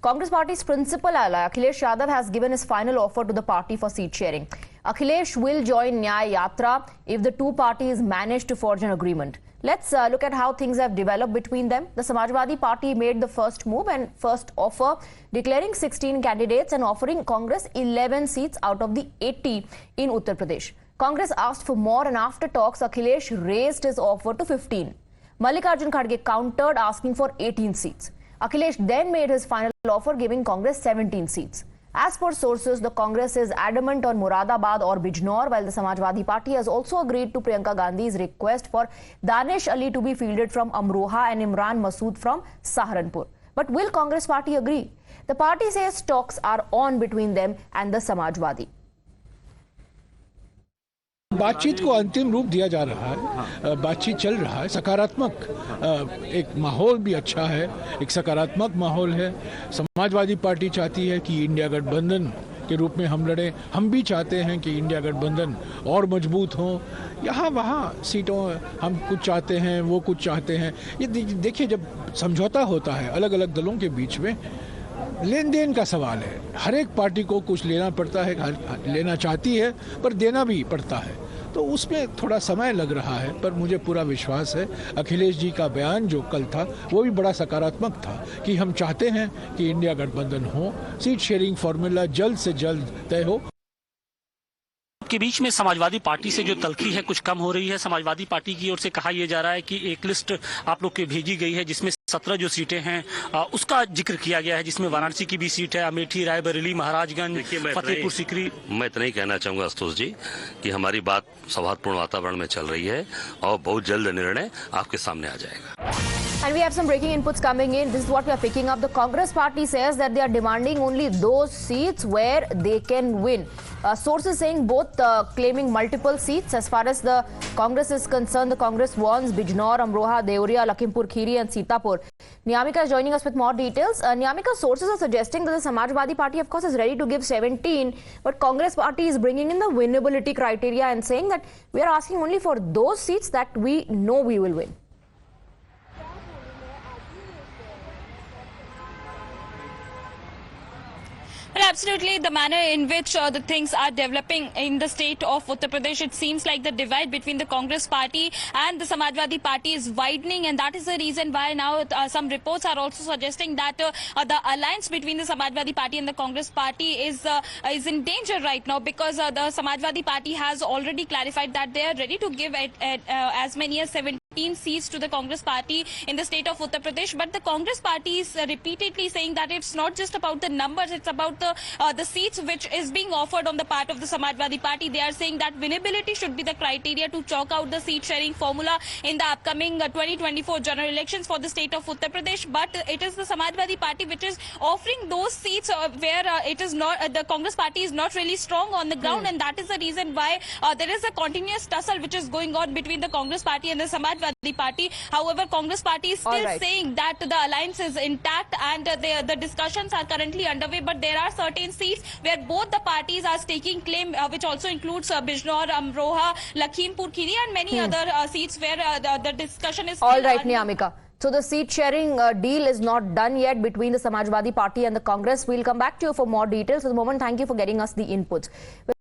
Congress party's principal ally Akhilesh Yadav has given his final offer to the party for seat sharing. Akhilesh will join Nyay Yatra if the two parties manage to forge an agreement. Let's look at how things have developed between them. The Samajwadi Party made the first move and first offer, declaring 16 candidates and offering Congress 11 seats out of the 80 in Uttar Pradesh. Congress asked for more, and after talks, Akhilesh raised his offer to 15. Mallikarjun Kharge countered, asking for 18 seats. Akhilesh then made his final offer, giving Congress 17 seats. As per sources, the Congress is adamant on Moradabad or Bijnor, while the Samajwadi Party has also agreed to Priyanka Gandhi's request for Danish Ali to be fielded from Amroha and Imran Masood from Saharanpur. But will Congress Party agree? The party says talks are on between them and the Samajwadi. बातचीत को अंतिम रूप दिया जा रहा है, बातचीत चल रहा है, सकारात्मक एक माहौल भी अच्छा है, एक सकारात्मक माहौल है। समाजवादी पार्टी चाहती है कि इंडिया गठबंधन के रूप में हम लड़ें, हम भी चाहते हैं कि इंडिया गठबंधन और मजबूत हो। यहाँ वहाँ सीटों हम कुछ चाहते हैं, वो कुछ चाहते हैं। ये देखिए, जब समझौता होता है अलग अलग दलों के बीच में, लेन देन का सवाल है। हर एक पार्टी को कुछ लेना पड़ता है, लेना चाहती है पर देना भी पड़ता है, तो उसमें थोड़ा समय लग रहा है। पर मुझे पूरा विश्वास है, अखिलेश जी का बयान जो कल था वो भी बड़ा सकारात्मक था कि हम चाहते हैं कि इंडिया गठबंधन हो, सीट शेयरिंग फॉर्मूला जल्द से जल्द तय हो। के बीच में समाजवादी पार्टी से जो तलखी है कुछ कम हो रही है। समाजवादी पार्टी की ओर से कहा यह जा रहा है कि एक लिस्ट आप लोग के भेजी गई है जिसमें 17 जो सीटें हैं उसका जिक्र किया गया है, जिसमें वाराणसी की भी सीट है, अमेठी, रायबरेली, महाराजगंज, फतेहपुर सीकरी। मैं इतना ही कहना चाहूंगा आशुतोष जी कि हमारी बात सौहार्दपूर्ण वातावरण में चल रही है और बहुत जल्द निर्णय आपके सामने आ जाएगा। And we have some breaking inputs coming in. This is what we are picking up. The Congress party says that they are demanding only those seats where they can win. Sources saying both claiming multiple seats. As far as the Congress is concerned, the Congress wants Bijnor, Amroha, Deoria, Lakhimpur Kheri and Sitapur. Nyamika is joining us with more details. Nyamika, sources are suggesting that the Samajwadi Party, of course, is ready to give 17, but Congress Party is bringing in the winnability criteria and saying that we are asking only for those seats that we know we will win. Well, absolutely, the manner in which the things are developing in the state of Uttar Pradesh, it seems like the divide between the Congress party and the Samajwadi Party is widening, and that is the reason why now some reports are also suggesting that the alliance between the Samajwadi Party and the Congress Party is in danger right now, because the Samajwadi Party has already clarified that they are ready to give as many as 17 seats to the Congress Party in the state of Uttar Pradesh. But the Congress Party is repeatedly saying that it's not just about the numbers, it's about the seats which is being offered on the part of the Samajwadi Party. They are saying that winnability should be the criteria to chalk out the seat sharing formula in the upcoming 2024 general elections for the state of Uttar Pradesh. But it is the Samajwadi Party which is offering those seats where it is not, the Congress Party is not really strong on the ground, and that is the reason why there is a continuous tussle which is going on between the Congress Party and the Samajwadi Party. However, Congress Party is still saying that the alliance is intact and the discussions are currently underway, but there are certain seats where both the parties are staking claim, which also includes Bijnor, Amroha, Lakhimpur Kheri and many other seats where the discussion is still All right, Nyamika. So the seat sharing deal is not done yet between the Samajwadi Party and the Congress. We'll come back to you for more details. At the moment, thank you for getting us the inputs.